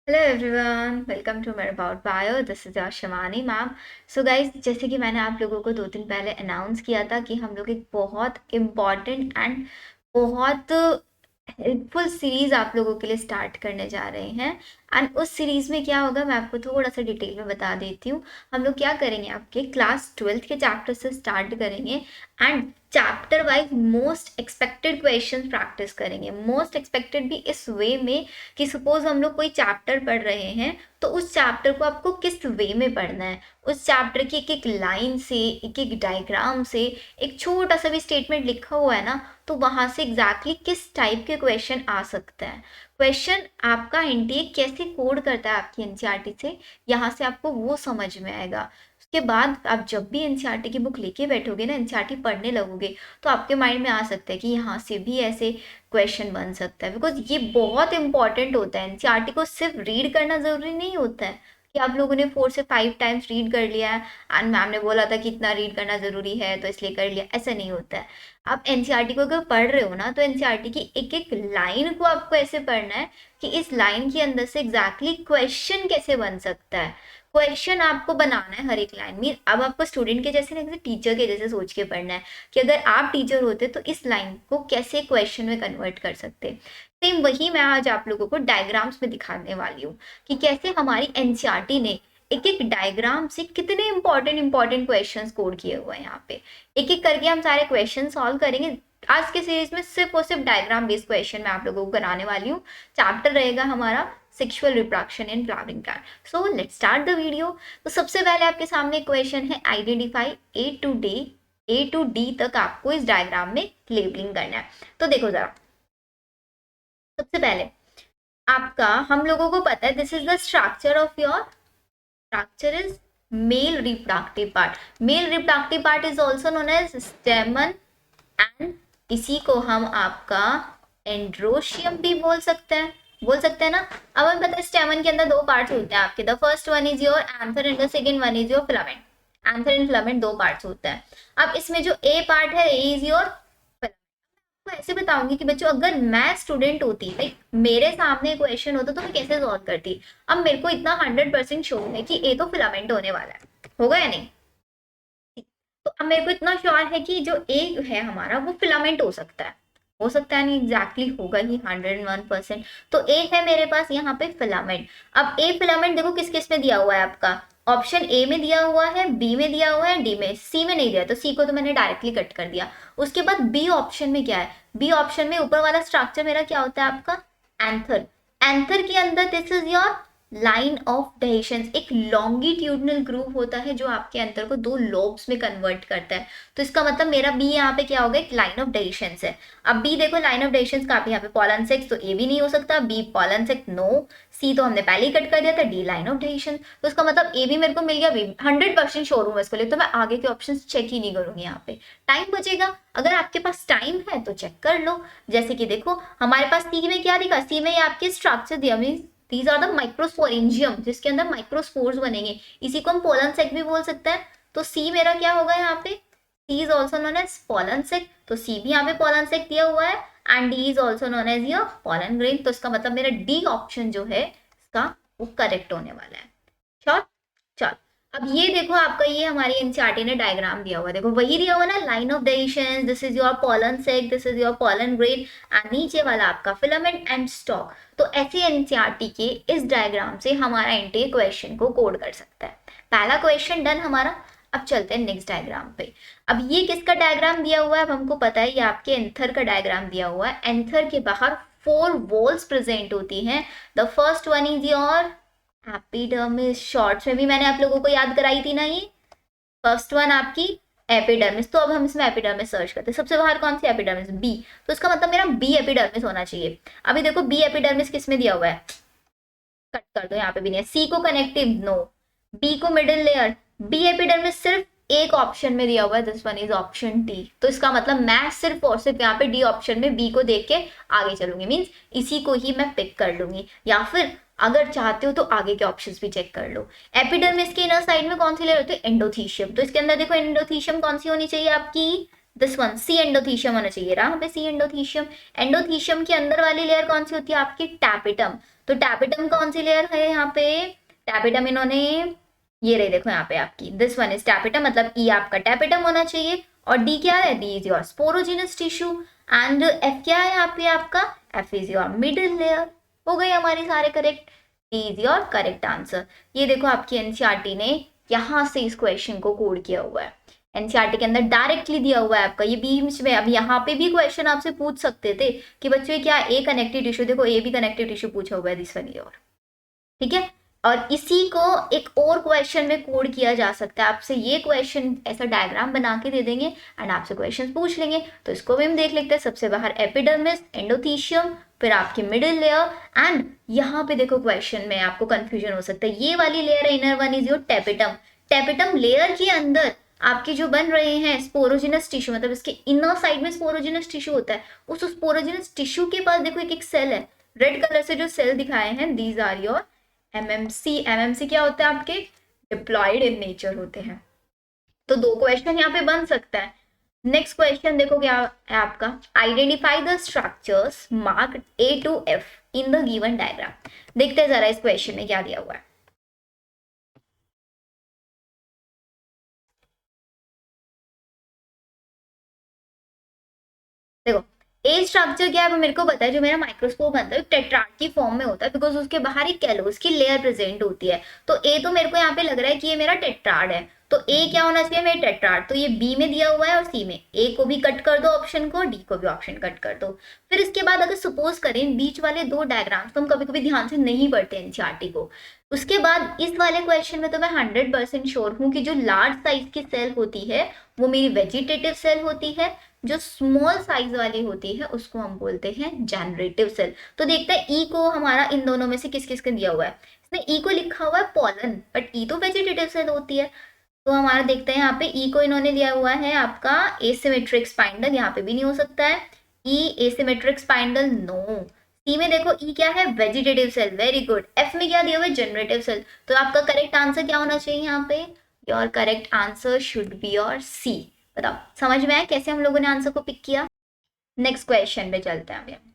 Hello everyone, welcome to मेरे about bio. This is your Shivani ma'am. So guys, जैसे कि मैंने आप लोगों को 2 दिन पहले अनाउंस किया था कि हम लोग एक बहुत इम्पॉर्टेंट एंड बहुत हेल्पफुल सीरीज आप लोगों के लिए स्टार्ट करने जा रहे हैं। एंड उस सीरीज में क्या होगा मैं आपको थोड़ा सा डिटेल में बता देती हूँ। हम लोग क्या करेंगे, आपके क्लास 12th के चैप्टर से स्टार्ट करेंगे and chapter wise most expected question practice करेंगे। मोस्ट एक्सपेक्टेड भी इस वे में कि सपोज हम लोग कोई चैप्टर पढ़ रहे हैं तो उस चैप्टर को आपको किस वे में पढ़ना है, उस चैप्टर की एक एक लाइन से, एक एक डायग्राम से, एक छोटा सा भी स्टेटमेंट लिखा हुआ है ना, तो वहां से एग्जैक्टली किस टाइप के क्वेश्चन आ सकते हैं। क्वेश्चन आपका एनटीए कैसे कोड करता है आपकी एनसीईआरटी से, यहाँ से आपको वो समझ में आएगा। उसके बाद आप जब भी एनसीईआरटी की बुक लेके बैठोगे ना, एनसीईआरटी पढ़ने लगोगे, तो आपके माइंड में आ सकता है कि यहाँ से भी ऐसे क्वेश्चन बन सकता है। बिकॉज ये बहुत इंपॉर्टेंट होता है। एनसीईआरटी को सिर्फ रीड करना जरूरी नहीं होता है कि आप लोगों ने 4 से 5 टाइम्स रीड कर लिया है एंड मैम ने बोला था कि इतना रीड करना जरूरी है तो इसलिए कर लिया, ऐसा नहीं होता है। आप एनसीईआरटी को अगर पढ़ रहे हो ना, तो एनसीईआरटी की एक एक लाइन को आपको ऐसे पढ़ना है कि इस लाइन के अंदर से एग्जैक्टली क्वेश्चन कैसे बन सकता है। क्वेश्चन आपको बनाना है हर एक लाइन में। अब आपको स्टूडेंट के जैसे नहीं, टीचर के जैसे सोच के पढ़ना है कि अगर आप टीचर होते तो इस लाइन को कैसे क्वेश्चन में कन्वर्ट कर सकते। सेम वही मैं आज आप लोगों को डायग्राम्स में दिखाने वाली हूँ कि कैसे हमारी एनसीईआरटी ने एक एक डायग्राम से कितने इंपॉर्टेंट इंपॉर्टेंट क्वेश्चंस कोड किए हुए हैं। यहाँ पे एक एक करके हम सारे क्वेश्चन सॉल्व करेंगे। आज के सीरीज में सिर्फ और सिर्फ डायग्राम बेस्ड क्वेश्चन मैं आप लोगों को कराने वाली हूँ। चैप्टर रहेगा हमारा sexual reproduction in flowering plant. So let's start the video. तो सबसे पहले आपके सामने क्वेश्चन है, आइडेंटिफाई ए टू डी तक आपको इस डायग्राम में लेबलिंग करना है। तो देखो जरा, सबसे पहले आपका, हम लोगों को पता है this is the structure of your, structure is male reproductive part. Male reproductive part is also known as stamen and इसी को हम आपका एंड्रोशियम भी बोल सकते हैं ना। अब हमें पता है स्टेमन के अंदर 2 पार्ट्स होते हैं आपके। The first one is your anther and the second one is your filament. Anther and filament 2 parts होते हैं। अब इसमें जो ए पार्ट है, ए इज योर, मैं ऐसे बताऊंगी कि बच्चों अगर मैं स्टूडेंट होती, लाइक मेरे सामने क्वेश्चन होता तो मैं कैसे सॉल्व करती। अब मेरे को इतना 100% श्योर है कि ए तो फिलामेंट होने वाला है, होगा या नहीं। तो अब मेरे को इतना श्योर है कि जो ए है हमारा वो फिलामेंट हो सकता है नहीं, एग्जैक्टली होगा ही 101%। तो ए है मेरे पास यहाँ पे फिलामेंट। अब ए फिलामेंट देखो किस किस में दिया हुआ है आपका, ऑप्शन ए में दिया हुआ है, बी में दिया हुआ है, डी में, सी में नहीं दिया, तो सी को तो मैंने डायरेक्टली कट कर दिया। उसके बाद बी ऑप्शन में क्या है, बी ऑप्शन में ऊपर वाला स्ट्रक्चर मेरा क्या होता है आपका, एंथर। एंथर के अंदर this is your line of dehiscence, एक लॉन्गिट्यूडनल ग्रूव होता है जो आपके अंतर को 2 लोब्स में कन्वर्ट करता है। तो इसका मतलब मेरा बी यहाँ पे क्या होगा, एक लाइन ऑफ डेहिशंस है। अब बी देखो, लाइन ऑफ डेहिशंस का यहाँ पे पॉलन सेक्स, तो ए भी नहीं हो सकता, बी पॉलन सेक्स नो, सी तो हमने पहले ही कट कर दिया था, डी लाइन ऑफ डेहिशन। तो इसका मतलब ए भी मेरे को मिल गया, बी 100% श्योर हूँ इसको लिए, तो मैं आगे के ऑप्शन चेक ही नहीं करूंगी। यहाँ पे टाइम बचेगा। अगर आपके पास टाइम है तो चेक कर लो। जैसे कि देखो हमारे पास सी में क्या दिखा, सी में आपके स्ट्रक्चर दिया, mean these are the microsporangium, जिसके अंदर माइक्रोस्पोर्स बनेंगे। इसी को हम पोलन सेक भी बोल सकते हैं। तो सी मेरा क्या होगा यहाँ पे, C is also known as pollen sac, तो सी भी यहाँ पे पोलन सेक दिया हुआ है and D is also known as your pollen grain. तो इसका मतलब मेरा डी ऑप्शन जो है इसका वो करेक्ट होने वाला है। श्योर। चलो अब ये देखो, आपका ये हमारी एनसीईआरटी ने डायग्राम दिया हुआ है, देखो वही दिया हुआ ना, line of dehiscence, this is your pollen sac, this is your pollen grain and नीचे वाला आपका फिलामेंट एंड स्टॉक। तो ऐसे एनसीईआरटी के इस डायग्राम से हमारा एंटी क्वेश्चन को कोड कर सकता है। पहला क्वेश्चन डन हमारा। अब चलते हैं नेक्स्ट डायग्राम पे। अब ये किसका डायग्राम दिया हुआ है, अब हमको पता है ये आपके एंथर का डायग्राम दिया हुआ है। एंथर के बाहर 4 वॉल्स प्रेजेंट होती हैं। The first one is your epidermis, shorts में भी मैंने आप लोगों को याद कराई थी ना, ये फर्स्ट वन आपकी एपिडर्मिस। तो अब हम इसमें एपिडर्मिस सर्च करते हैं। सबसे बाहर कौन सी एपिडर्मिस, बी, तो इसका मतलब मेरा बी एपिडर्मिस होना चाहिए। अभी देखो बी एपिडर्मिस किस में दिया हुआ है, कट कर दो, यहाँ पे भी नहीं है। सी को कनेक्टिव नो, बी को मिडिल लेयर, बी एपिडर्मिस सिर्फ एक ऑप्शन में दिया हुआ है, this one is option D. तो इसका मतलब मैं सिर्फ और सिर्फ यहाँ पे डी ऑप्शन में बी को देख के आगे चलूंगी, मीन्स इसी को ही मैं पिक कर लूंगी। या फिर अगर चाहते हो तो आगे के ऑप्शंस भी चेक कर लो। एपिडर्मिस के इनर साइड में कौन सी लेयर होती है, एंडोथीशियम। तो इसके अंदर देखो एंडोथीशियम कौन सी होनी चाहिए आपकी, दिस वन सी एंडोथीशियम होना चाहिए, रहा यहाँ पे सी एंडोथीशियम। एंडोथीशियम के अंदर वाली लेयर कौन सी होती है आपकी, टैपेटम। तो टैपेटम कौन सी लेयर है यहाँ पे, टैपेटम इन्होंने ये रही देखो यहाँ पे आपकी, दिस वन इज टैपेटम, मतलब ई आपका टैपेटम होना चाहिए। और डी क्या है, D is your sporogenous tissue. And F क्या है यहाँ पे आपका, F is your middle layer. हो गई हमारी सारे correct, D is your correct answer. ये देखो आपकी एनसीईआरटी ने यहाँ से इस क्वेश्चन को कोड किया हुआ है, एनसीईआरटी के अंदर डायरेक्टली दिया हुआ है आपका ये बीच में। अब यहाँ पे भी क्वेश्चन आपसे पूछ सकते थे कि बच्चों क्या ए कनेक्टिव टिश्यू, देखो ए भी कनेक्टिव टिश्यू पूछा हुआ है दिस वन और, ठीक है। और इसी को एक और क्वेश्चन में कोड किया जा सकता है, आपसे ये क्वेश्चन ऐसा डायग्राम बना के दे देंगे एंड आपसे क्वेश्चन पूछ लेंगे। तो इसको भी हम देख लेते हैं, सबसे बाहर एपिडर्मिस, एंडोथीशियम, फिर आपकी मिडिल लेयर। एंड यहाँ पे देखो क्वेश्चन में आपको कंफ्यूजन हो सकता है, ये वाली लेयर है inner one is your tapetum. Tapetum layer के अंदर आपके जो बन रहे हैं स्पोरोजिनस टिश्यू, मतलब इसके इनर साइड में स्पोरोजिनस टिश्यू होता है, उस स्पोरोजिनस टिश्यू के पास देखो एक एक सेल है, रेड कलर से जो सेल दिखाए हैं these are your MMC. MMC क्या होता है आपके, डिप्लॉयड इन नेचर होते हैं। तो दो क्वेश्चन यहाँ पे बन सकता है। नेक्स्ट क्वेश्चन देखो क्या है आपका, identify the structures marked A to F in the given diagram. देखते हैं जरा इस क्वेश्चन में क्या दिया हुआ है। देखो ए स्ट्रक्चर क्या है वो मेरे को पता है, जो मेरा माइक्रोस्कोप बनता है टेट्राड की फॉर्म में होता है, बिकॉज उसके बाहर एक कैलोस की लेयर प्रेजेंट होती है। तो ए तो मेरे को यहाँ पे लग रहा है कि ये मेरा टेट्राड है, तो ए क्या होना चाहिए मेरा टेट्राड। तो ये बी में दिया हुआ है और सी में, ए को भी कट कर दो ऑप्शन को, डी को भी ऑप्शन कट कर दो। फिर इसके बाद अगर सपोज करें बीच वाले दो डायग्राम्स तो हम कभी कभी ध्यान से नहीं पढ़ते एनसीईआरटी को, उसके बाद इस वाले क्वेश्चन में तो मैं 100% श्योर हूँ कि जो लार्ज साइज की सेल होती है वो मेरी वेजिटेटिव सेल होती है, जो स्मॉल साइज वाली होती है उसको हम बोलते हैं जनरेटिव सेल। तो देखते हैं ई को हमारा इन दोनों में से किस किस का दिया हुआ है। इसमें ई को लिखा हुआ है पॉलन, बट ई तो वेजिटेटिव सेल होती है। तो हमारा देखते हैं यहाँ पे ई को इन्होंने दिया हुआ है आपका एसिमेट्रिक स्पाइंडल, यहाँ पे भी नहीं हो सकता है E asymmetric spindle, no. C में देखो ई क्या है, vegetative cell, very good. F में क्या दिया हुआ है, जनरेटिव सेल। तो आपका करेक्ट आंसर क्या होना चाहिए यहाँ पे, your correct answer should be your C. बताओ समझ में आया कैसे हम लोगों ने आंसर को पिक किया। नेक्स्ट क्वेश्चन पे चलते हैं हम।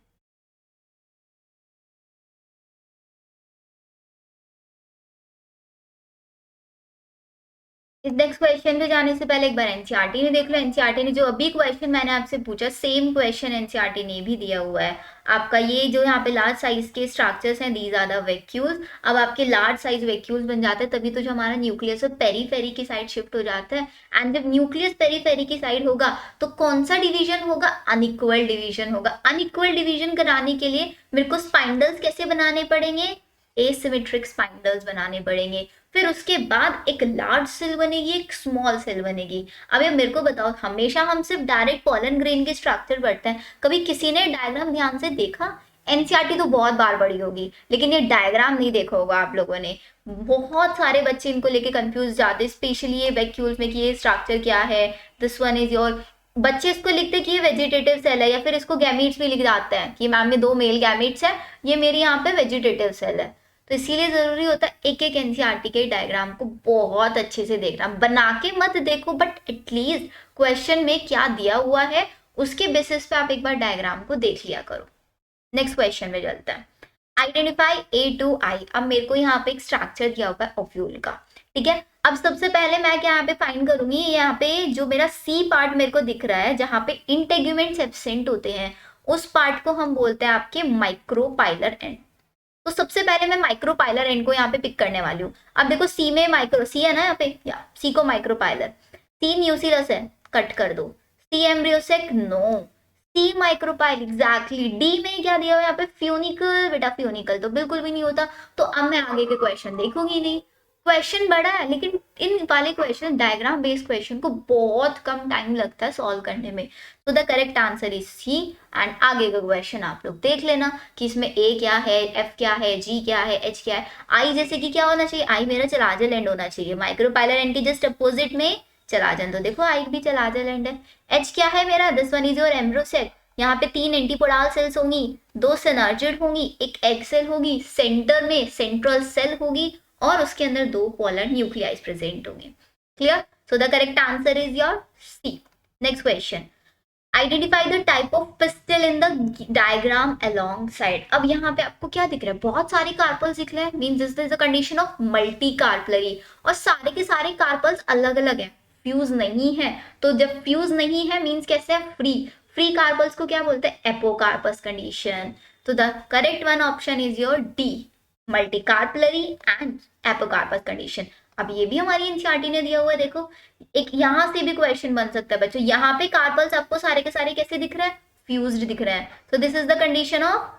इस नेक्स्ट क्वेश्चन पे जाने से पहले एक बार एनसीईआरटी ने देख लो। एनसीईआरटी ने जो अभी क्वेश्चन मैंने आपसे पूछा सेम क्वेश्चन एनसीईआरटी ने भी दिया हुआ है आपका। ये जो यहाँ पे लार्ज साइज के स्ट्रक्चर्स हैं दीज आर द वैक्यूल्स। अब आपके लार्ज साइज वैक्यूल्स बन जाते हैं तभी तो जो हमारा न्यूक्लियस है पेरीफेरी की साइड शिफ्ट हो जाता है। एंड जब न्यूक्लियस पेरीफेरी की साइड होगा तो कौन सा डिवीजन होगा, अनइक्वल डिवीजन होगा। अनइक्वल डिवीजन कराने के लिए मेरे को स्पाइंडल्स कैसे बनाने पड़ेंगे, एसिमेट्रिक स्पाइंडल्स बनाने पड़ेंगे। फिर उसके बाद एक लार्ज सेल बनेगी, एक स्मॉल सेल बनेगी। अब ये मेरे को बताओ, हमेशा हम सिर्फ डायरेक्ट पॉलन ग्रेन के स्ट्रक्चर पढ़ते हैं, कभी किसी ने डायग्राम ध्यान से देखा। एनसीईआरटी तो बहुत बार पढ़ी होगी लेकिन ये डायग्राम नहीं देखा होगा आप लोगों ने। बहुत सारे बच्चे इनको लेके कंफ्यूज जाते हैं, स्पेशली ये वैक्यूल्स में कि ये स्ट्रक्चर क्या है, दिस वन इज योर। बच्चे इसको लिखते कि ये वेजिटेटिव सेल है, या फिर इसको गैमीट्स भी लिख जाते हैं कि मैम में 2 मेल गैमीट्स है, ये मेरी यहाँ पे वेजिटेटिव सेल है। तो इसीलिए जरूरी होता है एक एक एनसीईआरटी के डायग्राम को बहुत अच्छे से देखना, बना के मत देखो बट एटलीस्ट क्वेश्चन में क्या दिया हुआ है उसके बेसिस पे आप एक बार डायग्राम को देख लिया करो। नेक्स्ट क्वेश्चन में चलता है, आइडेंटिफाई ए टू आई। अब मेरे को यहाँ पे एक स्ट्रक्चर दिया हुआ है ओव्यूल का, ठीक है। अब सबसे पहले मैं क्या यहाँ पे फाइंड करूंगी, यहाँ पे जो मेरा सी पार्ट मेरे को दिख रहा है जहाँ पे इंटेग्यूमेंट्स एब्सेंट होते हैं उस पार्ट को हम बोलते हैं आपके माइक्रोपाइलर एंड। तो सबसे पहले मैं माइक्रोपाइलर एंड को यहाँ पे पिक करने वाली हूँ। अब देखो सी में माइक्रो, सी है ना यहाँ पे, या सी को माइक्रोपाइलर, सी न्यूसिलस है, कट कर दो। सी एम्ब्रियोसेक, नो। सी माइक्रोपाइल, एग्जैक्टली। डी में क्या दिया हुआ है यहाँ पे, फ्यूनिकल, बेटा फ्यूनिकल तो बिल्कुल भी नहीं होता। तो अब मैं आगे के क्वेश्चन देखूंगी नहीं। क्वेश्चन बड़ा है लेकिन इन वाले क्वेश्चन डायग्राम बेस्ड क्वेश्चन को बहुत कम टाइम लगता है सॉल्व करने में। तो the correct answer is C. And आगे का क्वेश्चन आप लोग देख लेना कि इसमें ए क्या है, एफ क्या है, जी क्या है, एच क्या है। आई जैसे कि क्या होना चाहिए, आई मेरा चलाजल एंड होना चाहिए, माइक्रोपाइलर एंड के जस्ट अपोजिट में चलाजन। तो देखो आई भी चलाजल एंड है। एच क्या है मेरा, दिस वन इज योर एम्ब्रोसेक। यहाँ पे 3 एंटीपोडाल सेल्स होंगी, 2 सिनर्जिड होंगी, एक एग सेल होगी, सेंटर में सेंट्रल सेल होगी और उसके अंदर 2 पोलर न्यूक्लियाइज प्रेजेंट होंगे। Clear. So the correct answer is your C. Next question, identify the type of pistil in the diagram alongside. अब यहाँ पे आपको क्या दिख रहा है, बहुत सारे कार्पल्स दिख रहे हैं, mean this is the condition of multi carpellary, और सारे के सारे कार्पल्स अलग अलग हैं, फ्यूज नहीं है। तो जब फ्यूज नहीं है मीन्स कैसे है, फ्री। फ्री कार्पल्स को क्या बोलते हैं, एपोकार्पस कंडीशन। तो the correct one option is your D, multi carpellary and apocarpous condition. अब ये भी हमारी एनसीईआरटी ने दिया हुआ है, देखो एक यहां से भी क्वेश्चन बन सकता है बच्चों। यहाँ पे कार्पल्स आपको सारे के सारे कैसे दिख रहे हैं, फ्यूज्ड दिख रहे हैं, तो this is the condition of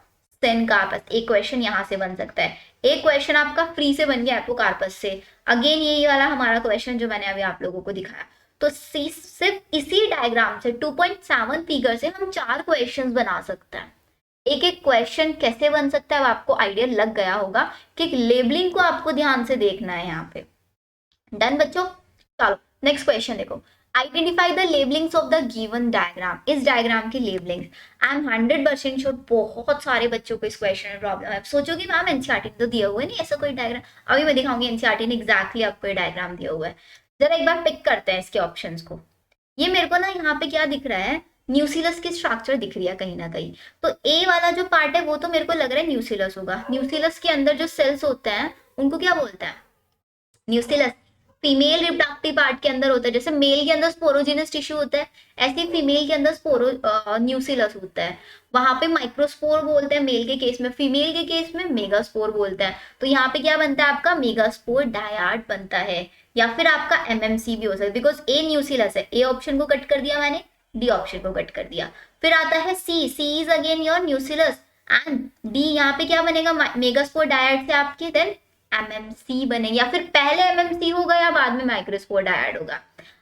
syncarpous. एक क्वेश्चन यहाँ से बन सकता है, एक क्वेश्चन आपका फ्री से बन गया एपोकार्पस से। अगेन यही वाला हमारा क्वेश्चन जो मैंने अभी आप लोगों को दिखाया। तो सिर्फ इसी डायग्राम से 2.7 फिगर से हम 4 क्वेश्चन बना सकते हैं। एक एक क्वेश्चन कैसे बन सकता है वो आपको आइडिया लग गया होगा कि लेबलिंग को आपको ध्यान से देखना है यहाँ पे। डन बच्चों, चलो नेक्स्ट क्वेश्चन देखो, identify the labellings of the given diagram. इस डायग्राम की लेबलिंग, आई एम 100% श्योर बहुत सारे बच्चों को इस क्वेश्चन में प्रॉब्लम है। सोचोगे मैम एनसीईआरटी तो दिया हुआ है नहीं ऐसा कोई डायग्राम, अभी मैं दिखाऊंगी एनसीईआरटी ने एग्जैक्टली आपको ये डायग्राम दिया हुआ है। जरा एक बार पिक करते हैं इसके ऑप्शंस को। ये मेरे को ना यहाँ पे क्या दिख रहा है, न्यूसिलस की स्ट्रक्चर दिख रही है कहीं ना कहीं। तो ए वाला जो पार्ट है वो तो मेरे को लग रहा है न्यूसिलस होगा। न्यूसिलस के अंदर जो सेल्स होते हैं उनको क्या बोलते हैं, न्यूसिलस। फीमेल रिप्रोडक्टिव पार्ट के अंदर होता है, जैसे मेल के अंदर स्पोरोजिनस टिश्यू होता है, ऐसे फीमेल के अंदर स्पोरो न्यूसिलस होता है। वहां पे माइक्रोस्पोर बोलते हैं मेल के केस में, फीमेल के केस में मेगास्पोर बोलते हैं। तो यहाँ पे क्या बनता है आपका, मेगास्पोर डायाड बनता है, या फिर आपका एमएमसी भी हो सकता है, बिकॉज ए न्यूसिलस है। ए ऑप्शन को कट कर दिया मैंने, डी ऑप्शन को कट कर दिया। फिर आता है C, C is again your nucellus, and D यहाँ पे क्या बनेगा, मेगास्पोर डायड से आपके देन एमएमसी बनेगा, या फिर पहले एमएमसी होगा या बाद में माइक्रोस्पोर डायड होगा।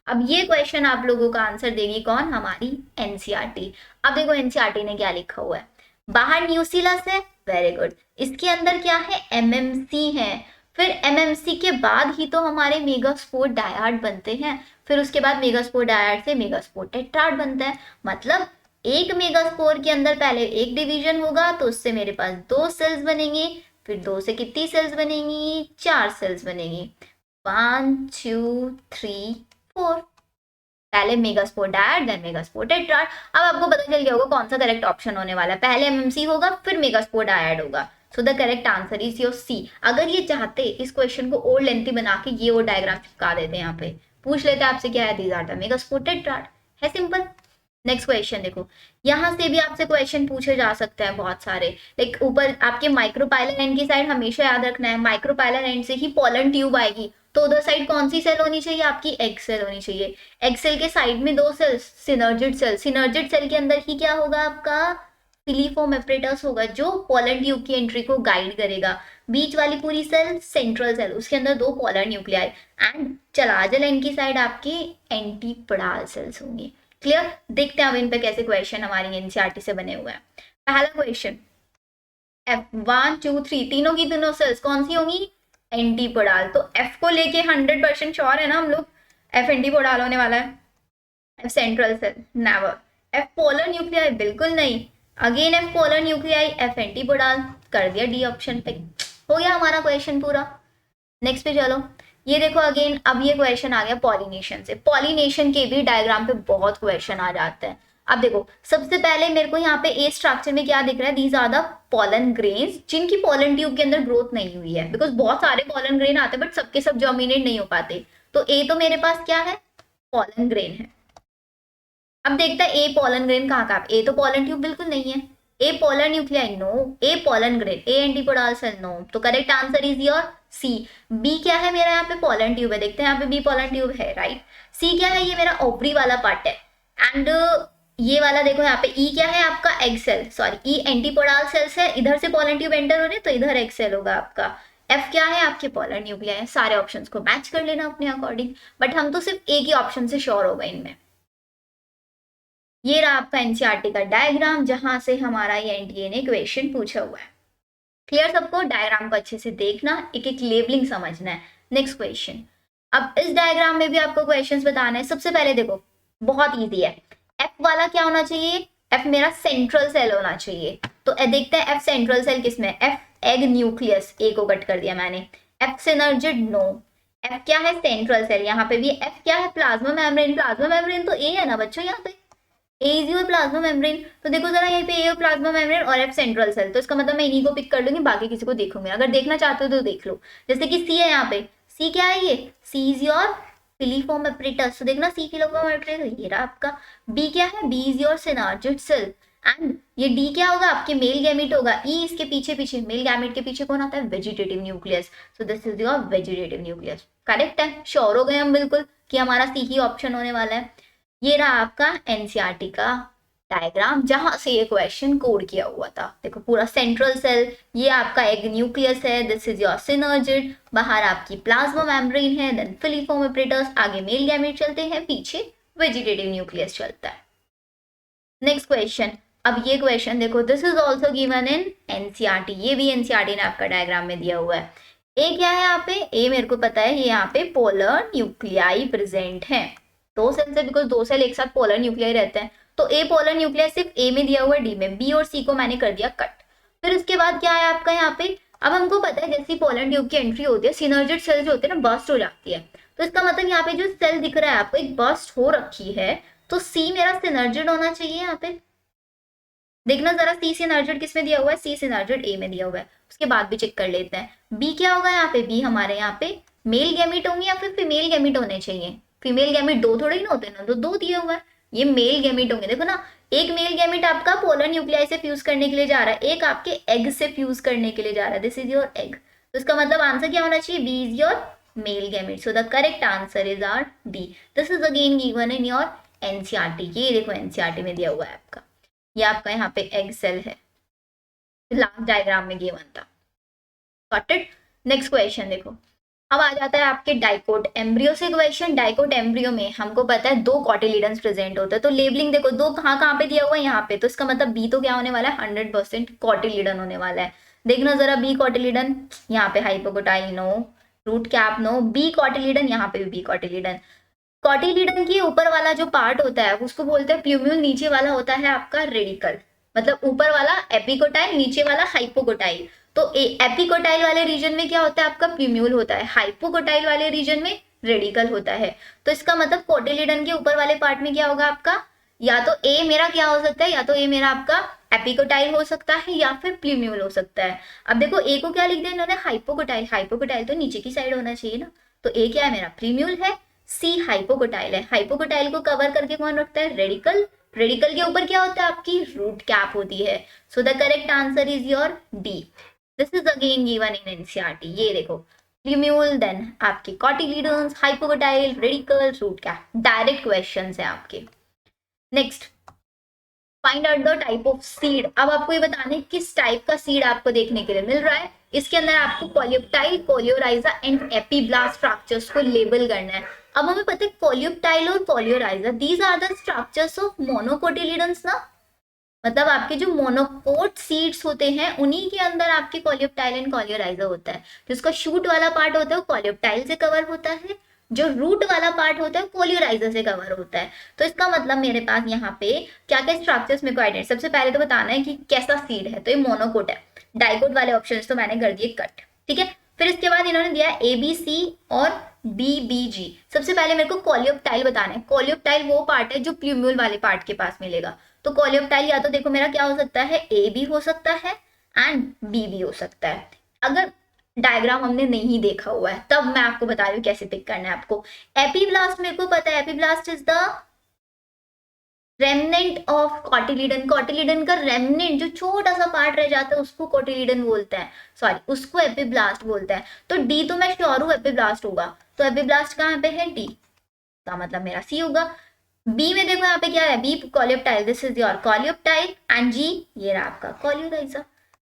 अब ये क्वेश्चन आप लोगों का आंसर देगी कौन, हमारी एनसीईआरटी। अब देखो एनसीईआरटी ने क्या लिखा हुआ है, बाहर न्यूसिलस है, वेरी गुड, इसके अंदर क्या है, एमएमसी है। फिर एमएमसी के बाद ही तो हमारे मेगास्पोर डायड बनते हैं, फिर उसके बाद मेगास्पोर डायड से मेगास्पोर टेट्राड बनता है। मतलब एक मेगास्पोर के अंदर पहले एक डिवीजन होगा, तो उससे मेरे पास 2 सेल्स बनेंगे, फिर 2 से कितनी सेल्स बनेंगी, 4 सेल्स बनेगी, 1 2 3 4। पहले megaspore dyad then megaspore tetrad. अब आपको पता चल गया होगा कौन सा करेक्ट ऑप्शन होने वाला है, पहले एमएमसी होगा फिर मेगास्पोर डायड होगा। So the correct answer is your C. अगर ये चाहते इस क्वेश्चन को और लेंथी बना के ये और डायग्राम चिपका देते हैं, यहाँ पे पूछ लेते हैं आपसे क्या है, these are the megaspore tetrad, है सिंपल। नेक्स्ट क्वेश्चन देखो, यहाँ से भी आपसे क्वेश्चन पूछे जा सकते हैं बहुत सारे। लाइक ऊपर आपके माइक्रोपाइलर एंड की साइड हमेशा याद रखना है, माइक्रोपाइलर एंड से ही पोलन ट्यूब आएगी, तो उधर साइड कौन सी सेल होनी चाहिए, आपकी एग सेल होनी चाहिए। एग सेल के साइड में 2 cells, synergid cell, synergid cell के अंदर ही क्या होगा आपका, फिलीफॉर्म एपरेटस होगा, जो पोलन ट्यूब की एंट्री को गाइड करेगा। बीच वाली पूरी सेल सेंट्रल सेल, उसके अंदर 2 polar nuclei, and chalazal end की साइड आपकी एंटीपडाल सेल्स होंगी। क्लियर, देखते हैं अब इन पे कैसे क्वेश्चन हमारी एनसीईआरटी से बने हुए हैं। पहला क्वेश्चन, F1 2 3 तीनों की तीनों सेल्स कौन सी होंगी, एंटीपोडाल। तो F को लेके 100% श्योर है ना हम लोग, F एंटीपोडाल होने वाला है। F central cell never. F polar nuclei बिल्कुल नहीं, again F polar nuclei, F antipodal, कर दिया डी ऑप्शन पे, हो गया हमारा क्वेश्चन पूरा। नेक्स्ट पे चलो, ये देखो अगेन अब ये क्वेश्चन आ गया पॉलिनेशन से। पॉलिनेशन के भी डायग्राम पे बहुत क्वेश्चन आ जाते हैं। अब देखो सबसे पहले मेरे को यहाँ पे ए स्ट्रक्चर में क्या दिख रहा है, these are the pollen grains, जिनकी पॉलन ट्यूब के अंदर ग्रोथ नहीं हुई है, बिकॉज बहुत सारे पॉलन ग्रेन आते हैं बट सबके सब जर्मिनेट नहीं हो पाते। तो ए तो मेरे पास क्या है, पॉलन ग्रेन है। अब देखते हैं ए पॉलन ग्रेन कहाँ का, ए तो पॉलन ट्यूब बिल्कुल नहीं है, a polar nuclei no, a pollen grain, a antipodal cell no, तो correct answer is your C. B क्या है मेरा, यहाँ पे पोलन ट्यूब है, देखते हैं यहाँ पे बी पोलन ट्यूब है, राइट। सी क्या है, ये मेरा ओवरी वाला पार्ट है, एंड ये वाला देखो यहाँ पे ई क्या है आपका, एग सेल, सॉरी ई एंटीपोडाल सेल्स है, इधर से पोलन ट्यूब एंटर हो रहे तो इधर एग सेल होगा आपका। एफ क्या है, आपके पोलर न्यूक्लियाई है। सारे ऑप्शंस को मैच कर लेना अपने अकॉर्डिंग, बट हम तो सिर्फ एक ही ऑप्शन से श्योर हो गए इनमें। ये रहा आपका एनसीईआरटी का डायग्राम जहां से हमारा ये एनटीए ने क्वेश्चन पूछा हुआ है। क्लियर सबको, डायग्राम को अच्छे से देखना, एक एक लेबलिंग समझना है। नेक्स्ट क्वेश्चन, अब इस डायग्राम में भी आपको क्वेश्चंस बताना है। सबसे पहले देखो बहुत इजी है, एफ वाला क्या होना चाहिए, एफ मेरा सेंट्रल सेल होना चाहिए। तो देखते हैं एफ सेंट्रल सेल किसमें, एफ एग न्यूक्लियस, ए को कट कर दिया मैंने। एफ सिनर्जिड नो, एफ क्या है, सेंट्रल सेल। यहाँ पे भी एफ क्या है, प्लाज्मा मेम्ब्रेन। प्लाज्मा मेम्ब्रेन तो ए है ना बच्चों, यहाँ पे ए इज योर प्लाज्मा मेम्ब्रेन। तो देखो जरा यहाँ पे ए प्लाज्मा मेम्ब्रेन और एफ सेंट्रल सेल, तो इसका मतलब मैं इन्हीं को पिक कर लूंगी, बाकी किसी को देखूंगी। अगर देखना चाहते हो तो देख लो। जैसे कि सी है यहाँ पे, सी क्या है, ये सी इज योर फिलीफॉर्म एपरेटस, तो देखना सी फिलीफॉर्म एपरेटस ये रहा आपका। बी क्या है, B is your synergid cell. And ये डी क्या होगा, आपके मेल गैमेट होगा। ई इसके पीछे पीछे, मेल गैमेट के पीछे कौन आता है, vegetative nucleus. So this is your vegetative nucleus. Correct है, श्योर हो गए हम बिल्कुल कि हमारा सी ही ऑप्शन होने वाला है। ये रहा आपका एनसीईआरटी का डायग्राम, जहां से ये क्वेश्चन कोड किया हुआ था। देखो पूरा सेंट्रल सेल, ये आपका एक न्यूक्लियस है, दिस इज योर सिनर्जिड, बाहर आपकी प्लाज्मा मेम्ब्रेन है, देन फिलीफॉर्म एपरेटस, आगे मेल गैमेट चलते हैं, पीछे वेजिटेटिव न्यूक्लियस चलता है। नेक्स्ट क्वेश्चन, अब ये क्वेश्चन देखो, this is also given in NCERT, ये भी एनसीईआरटी ने आपका डायग्राम में दिया हुआ है। ए क्या है यहाँ पे, ए मेरे को पता है, ये यहाँ पे पोलर न्यूक्लियाई प्रेजेंट है। दो सेल से, बिकॉज दो सेल एक साथ पोलर न्यूक्लियाई रहते हैं, तो ए पोलर न्यूक्लियाई सिर्फ ए में दिया हुआ है, डी में। बी और सी को मैंने कर दिया कट। फिर उसके बाद क्या है आपका यहाँ पे, अब हमको पता है जैसी पोलर ट्यूब की एंट्री होती है, सिनर्जिड सेल जो होते हैं ना, बर्स्ट हो जाती है। तो इसका मतलब यहाँ पे जो सेल दिख रहा है आपको, एक बर्स्ट हो रखी है, तो सी मेरा सिनर्जिड होना चाहिए यहाँ पे। देखना जरा, सी सिनर्जिड किस में दिया हुआ है, सी सिनर्जिड ए में दिया हुआ है। उसके बाद भी चेक कर लेते हैं। बी क्या होगा यहाँ पे, बी हमारे यहाँ पे मेल गैमेट होंगे या फिर फीमेल गैमेट होने चाहिए। फीमेल गैमेट दो थोड़े ही ना होते ना, तो दो दिया हुआ है, ये मेल गैमेट होंगे। देखो ना, एक मेल गैमेट आपका पोलर न्यूक्लियाई से फ्यूज करने के लिए जा रहा है, एक आपके एग से फ्यूज करने के लिए जा रहा है, दिस इज योर एग। तो इसका मतलब आंसर क्या होना चाहिए, B is your male gamete. So the correct answer is are D. This is again given in your NCERT, ये देखो एनसीईआरटी में दिया हुआ है आपका। ये आपका यहाँ पे एग सेल है, लास्ट डायग्राम में गिवन था। Got it. नेक्स्ट क्वेश्चन देखो, अब आ जाता है आपके डाइकोट एम्ब्रियो से क्वेश्चन। डाइकोट एम्ब्रियो में हमको पता है दो कॉटिलिडन्स प्रेजेंट होते हैं, तो लेबलिंग देखो, दो कहाँ कहाँ पे दिया हुआ है, यहाँ पे। तो इसका मतलब बी तो क्या होने वाला है, 100% कॉटिलिडन होने वाला है। देखना जरा, बी कॉटिलिडन, यहाँ पे hypocotyl no, root cap no, B cotyledon, यहाँ पे भी बी कॉटिलिडन। कॉटिलिडन के ऊपर वाला जो पार्ट होता है उसको बोलते हैं प्यूम्यूल, नीचे वाला होता है आपका रेडिकल। मतलब ऊपर वाला एपिकोटाइल, नीचे वाला हाइपोकोटाइल। तो एपिकोटाइल वाले रीजन में क्या होता है आपका, प्यूम्यूल होता है। हाइपोकोटाइल वाले रीजन में रेडिकल होता है। तो इसका मतलब कोटिलिडन के ऊपर वाले पार्ट में क्या होगा आपका, या तो ए मेरा क्या हो सकता है, या तो ए मेरा आपका एपिकोटाइल हो सकता है या फिर प्लूम्यूल हो सकता है। अब देखो ए को क्या लिख दिया इन्होंने, हाइपोकोटाइल। हाइपोकोटाइल तो नीचे की साइड होना चाहिए ना, तो ए क्या है मेरा, प्लूम्यूल है। सी हाइपोकोटाइल है, हाइपोकोटाइल को कवर करके कौन रखता है, रेडिकल। रेडिकल के ऊपर क्या होता है, आपकी रूट कैप होती है। So the correct answer is your D. This is again given in NCERT, ये देखो, प्लूम्यूल, देन आपके cotyledons, hypocotyl, radicle, root cap. Direct questions है आपके। Next, find out the type of seed. अब आपको ये बताना है किस टाइप का सीड आपको देखने के लिए मिल रहा है। इसके अंदर आपको coleoptile, coleorhiza and epiblast structures को लेबल करना है। अब हमें पता है कोलियोप्टाइल और coleorhiza, these are the structures of monocotyledons ना। मतलब आपके जो मोनोकोट सीड्स होते हैं उन्हीं के अंदर आपके कोलियोप्टाइल एंड कोलियोराइजा होता है। जिसका शूट वाला पार्ट होता है वो कोलियोप्टाइल से कवर होता है, जो रूट वाला पार्ट होता है कोलियोराइजा से कवर होता है। तो इसका मतलब मेरे पास यहाँ पे क्या क्या स्ट्रक्चर्स मेरे को आइडेंटिफाई, सबसे पहले तो बताना है कि कैसा सीड है। तो ये मोनोकोट है, डाइकोट वाले ऑप्शंस तो मैंने कर दिए कट, ठीक है। फिर इसके बाद इन्होंने दिया ए बी सी और बी बी जी। सबसे पहले मेरे को कोलियोप्टाइल बताना है। कोलियोप्टाइल वो पार्ट है जो प्लूम्यूल वाले पार्ट के पास मिलेगा। तो कोलियोप्टाइल या तो देखो मेरा क्या हो सकता है, ए भी हो सकता है एंड बी भी हो सकता है। अगर डायग्राम हमने नहीं देखा हुआ है तब मैं आपको बता रही हूँ कैसे पिक करना है आपको। एपीब्लास्ट मेरे को पता है, epiblast is the remnant of cotyledon. Cotyledon का रेमनेंट जो छोटा सा पार्ट रह जाता है उसको कॉटिलिडन बोलते हैं, सॉरी उसको एपीब्लास्ट बोलते हैं। तो डी तो मैं श्योर हूँ एपीब्लास्ट होगा, तो एपीब्लास्ट कहाँ पे है, डी का मतलब मेरा सी होगा। बी में देखो यहाँ पे क्या है, B coleoptile, this is your coleoptile and G ये रहा आपका कोलियोराइजा।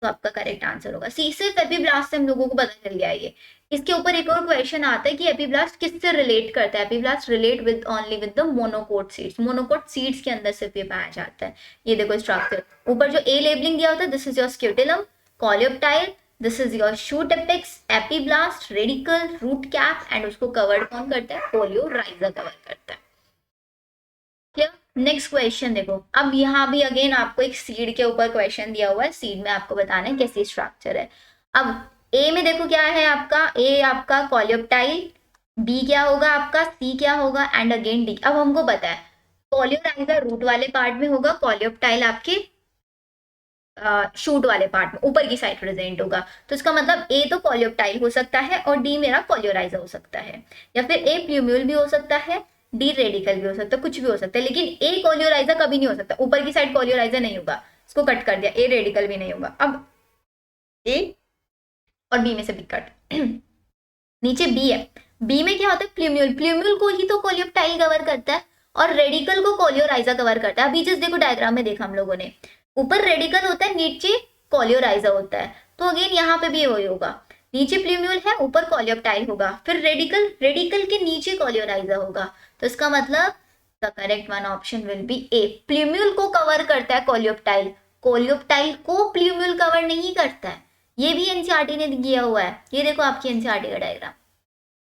तो आपका करेक्ट आंसर होगा सी। सिर्फ एपीब्लास्ट से हम लोगों को पता चल गया है ये। इसके ऊपर एक और क्वेश्चन आता है कि एपीब्लास्ट किससे रिलेट करता है। Epiblast relate with only with the monocot seeds. Monocot seeds के अंदर सिर्फ ये पाया जाता है। ये देखो स्ट्रक्चर, ऊपर जो ए लेबलिंग दिया होता है, this is your scutellum, coleoptile, this is your shoot apex, epiblast, radicle, root cap and उसको कवर्ड कौन करता है, कोलियोराइजा कवर करता है। क्लियर। नेक्स्ट क्वेश्चन देखो, अब यहाँ भी अगेन आपको एक सीड के ऊपर क्वेश्चन दिया हुआ है। सीड में आपको बताना है कैसी स्ट्रक्चर है। अब ए में देखो क्या है आपका, ए आपका कोलियोप्टाइल, बी क्या होगा आपका, सी क्या होगा, एंड अगेन डी। अब हमको पता है कोलियोराइजा रूट वाले पार्ट में होगा, कोलियोप्टाइल आपके शूट वाले पार्ट में ऊपर की साइड प्रेजेंट होगा। तो इसका मतलब ए तो कोलियोप्टाइल हो सकता है और डी मेरा कोलियोराइजा हो सकता है, या फिर ए प्लूम्यूल भी हो सकता है, डी रेडिकल भी हो सकता है, कुछ भी हो सकता है, लेकिन ए कोलियोराइजा कभी नहीं हो सकता, ऊपर की साइड कोलियोराइजा नहीं होगा, इसको कट कर दिया, ए रेडिकल भी नहीं होगा। अब ए और बी में से बी कट नीचे बी है, बी में क्या होता है प्लूम्यूल, प्लूम्यूल को ही तो कोलियोप्टाइल कवर करता है और रेडिकल को कोलियोराइजा कवर करता है। अभी जस्ट देखो डायग्राम में देखा हम लोगों ने, ऊपर रेडिकल होता है, नीचे कोलियोराइजा होता है, तो अगेन यहाँ पे भी वही होगा, नीचे प्लूम्यूल है, ऊपर कोलियोप्टाइल होगा, फिर रेडिकल, रेडिकल के नीचे कोलियोराइजा होगा। तो इसका मतलब the correct one option will be A, plumule को कवर करता है कोलियोप्टाइल, कोलियोप्टाइल को प्लूम्यूल कवर नहीं करता है। ये भी एनसीईआरटी ने दिया हुआ है, ये देखो आपकी एनसीईआरटी का डायग्राम,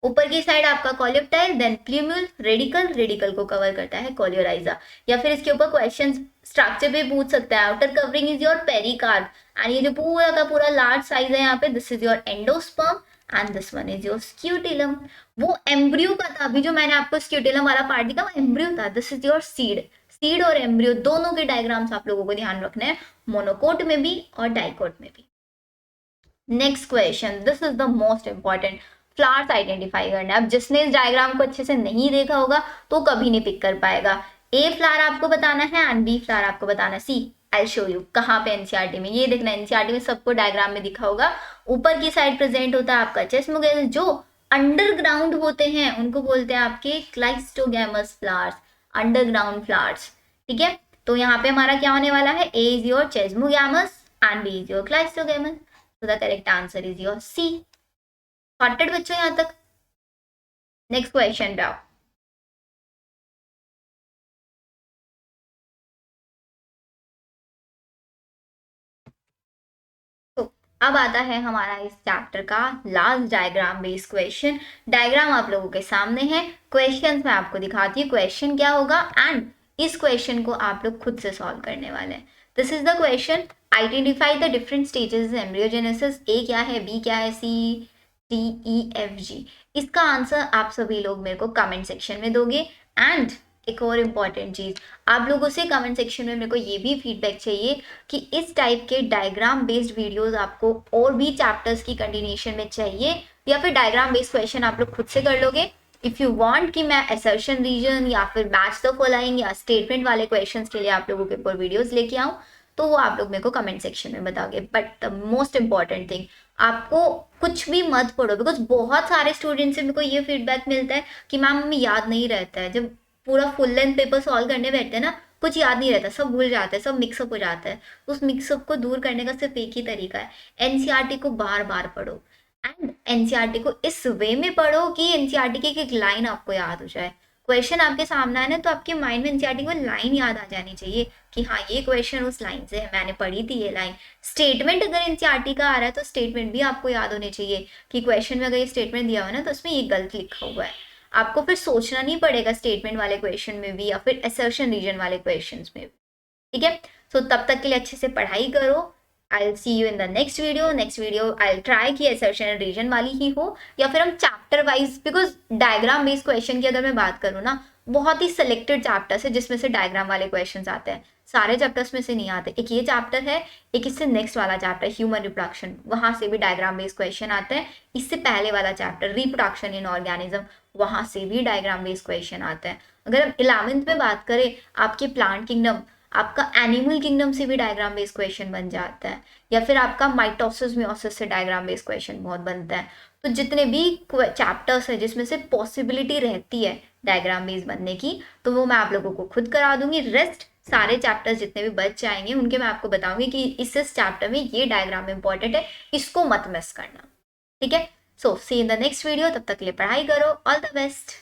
ऊपर की साइड आपका coleoptile, then plumule, radicle, radicle को कवर करता है कोलियोराइजा। या फिर इसके ऊपर क्वेश्चन स्ट्रक्चर पे पूछ सकता है, outer covering is your पेरिकार्ड, and ये जो पूरा का पूरा लार्ज साइज है यहाँ पे, this is your endosperm and this one is your scutellum. वो एम्ब्रियो का था, अभी जो मैंने आपको स्क्यूटिलम वाला पार्ट दिखा वो एम्ब्रियो था, this is your seed, seed और एम्ब्रियो दोनों के डायग्राम्स आप लोगों को ध्यान रखना है, मोनोकोट में भी और डाइकोट में भी। Next question, this is the most important, flowers identify करना है। अब जिसने इस डायग्राम को अच्छे से नहीं देखा होगा तो कभी नहीं पिक कर पाएगा। ए फ्लावर आपको बताना है एंड बी फ्लावर आपको बताना है, सी आई शो यू कहाँ पे एनसीईआरटी में, ये देखना एनसीईआरटी में सबको डायग्राम में दिखा होगा, ऊपर की साइड प्रेजेंट होता है आपका चेस्मोगेमस, जो अंडरग्राउंड होते हैं उनको बोलते हैं आपके क्लाइस्टोगेमस फ्लावर्स, अंडरग्राउंड फ्लावर्स। ठीक है, तो यहाँ पे हमारा क्या होने वाला है, A is your chasmogamous and B is your cleistogamous, so the correct answer is your C। Sorted बच्चों यहां तक। नेक्स्ट क्वेश्चन पे आओ। तो अब आता है हमारा इस चैप्टर का last diagram based question. Diagram आप लोगों के सामने है, क्वेश्चन मैं आपको दिखाती हूँ क्वेश्चन क्या होगा, एंड इस क्वेश्चन को आप लोग खुद से सॉल्व करने वाले हैं। This is the question, identify the different stages embryogenesis, A क्या है, बी क्या है, C D E F G. इसका आंसर आप सभी लोग मेरे को कमेंट सेक्शन में दोगे। एंड एक और इम्पॉर्टेंट चीज़, आप लोगों से कमेंट सेक्शन में मेरे को ये भी फीडबैक चाहिए कि इस टाइप के डायग्राम बेस्ड वीडियोस आपको और भी चैप्टर्स की कंटिन्यूशन में चाहिए, या फिर डायग्राम बेस्ड क्वेश्चन आप लोग खुद से कर लोगे। इफ़ यू वांट कि मैं असर्शन रीजन या फिर मैच द फॉलोइंग या स्टेटमेंट वाले क्वेश्चंस के लिए आप लोगों के ऊपर वीडियोस लेके आऊँ, तो वो आप लोग मेरे को कमेंट सेक्शन में बताओगे। But the most important thing, आपको कुछ भी मत पढ़ो, बिकॉज बहुत सारे स्टूडेंट्स से मेरे को ये फीडबैक मिलता है कि मैम हमें याद नहीं रहता है, जब पूरा फुल लेंथ पेपर सॉल्व करने बैठते हैं ना, कुछ याद नहीं रहता, सब भूल जाता है, सब मिक्सअप हो जाता है। उस मिक्सअप को दूर करने का सिर्फ एक ही तरीका है, एनसीईआरटी को बार बार पढ़ो, एंड एनसीईआरटी को इस वे में पढ़ो कि एनसीईआरटी की एक लाइन आपको याद हो जाए। क्वेश्चन आपके सामने आए ना, तो आपके माइंड में एनसीईआरटी को लाइन याद आ जानी चाहिए कि हाँ ये क्वेश्चन उस लाइन से है, मैंने पढ़ी थी ये लाइन। स्टेटमेंट अगर एनसीईआरटी का आ रहा है तो स्टेटमेंट भी आपको याद होने चाहिए कि क्वेश्चन में अगर ये स्टेटमेंट दिया हुआ है ना तो उसमें ये गलत लिखा हुआ है। आपको फिर सोचना नहीं पड़ेगा स्टेटमेंट वाले क्वेश्चन में भी या फिर असर्शन रीजन वाले क्वेश्चन में भी। ठीक है, सो तब तक के लिए अच्छे से पढ़ाई करो। I'll see you in the next video. Next video I'll try कि assertion and region वाली ही हो, या फिर हम chapter wise, because diagram based question की अगर मैं बात करूँ ना, बहुत ही सिलेक्टेड चैप्टर्स है जिसमें से डायग्राम वाले क्वेश्चन आते हैं, सारे चैप्टर्स में से नहीं आते। एक ये चैप्टर है, एक इससे नेक्स्ट वाला चैप्टर ह्यूमन रिप्रोडक्शन, वहाँ से भी डायग्राम बेस्ड क्वेश्चन आते हैं। इससे पहले वाला चैप्टर रिप्रोडक्शन इन ऑर्गेनिज्म, वहाँ से भी डायग्राम बेस्ड क्वेश्चन आते हैं। अगर हम 11th में बात करें, आपके प्लांट किंगडम, आपका एनिमल किंगडम से भी डायग्राम बेस्ड क्वेश्चन बन जाता है, या फिर आपका माइटोसिस मियोसिस से डायग्राम बेस्ड क्वेश्चन बहुत बनता है। तो जितने भी चैप्टर्स है जिसमें से पॉसिबिलिटी रहती है डायग्राम बेस्ड बनने की, तो वो मैं आप लोगों को खुद करा दूंगी। रेस्ट सारे चैप्टर्स जितने भी बच जाएंगे उनके मैं आपको बताऊंगी कि इस चैप्टर में ये डायग्राम इंपॉर्टेंट है, इसको मत मिस करना। ठीक है, सो सी इन द नेक्स्ट वीडियो, तब तक के लिए पढ़ाई करो, ऑल द बेस्ट।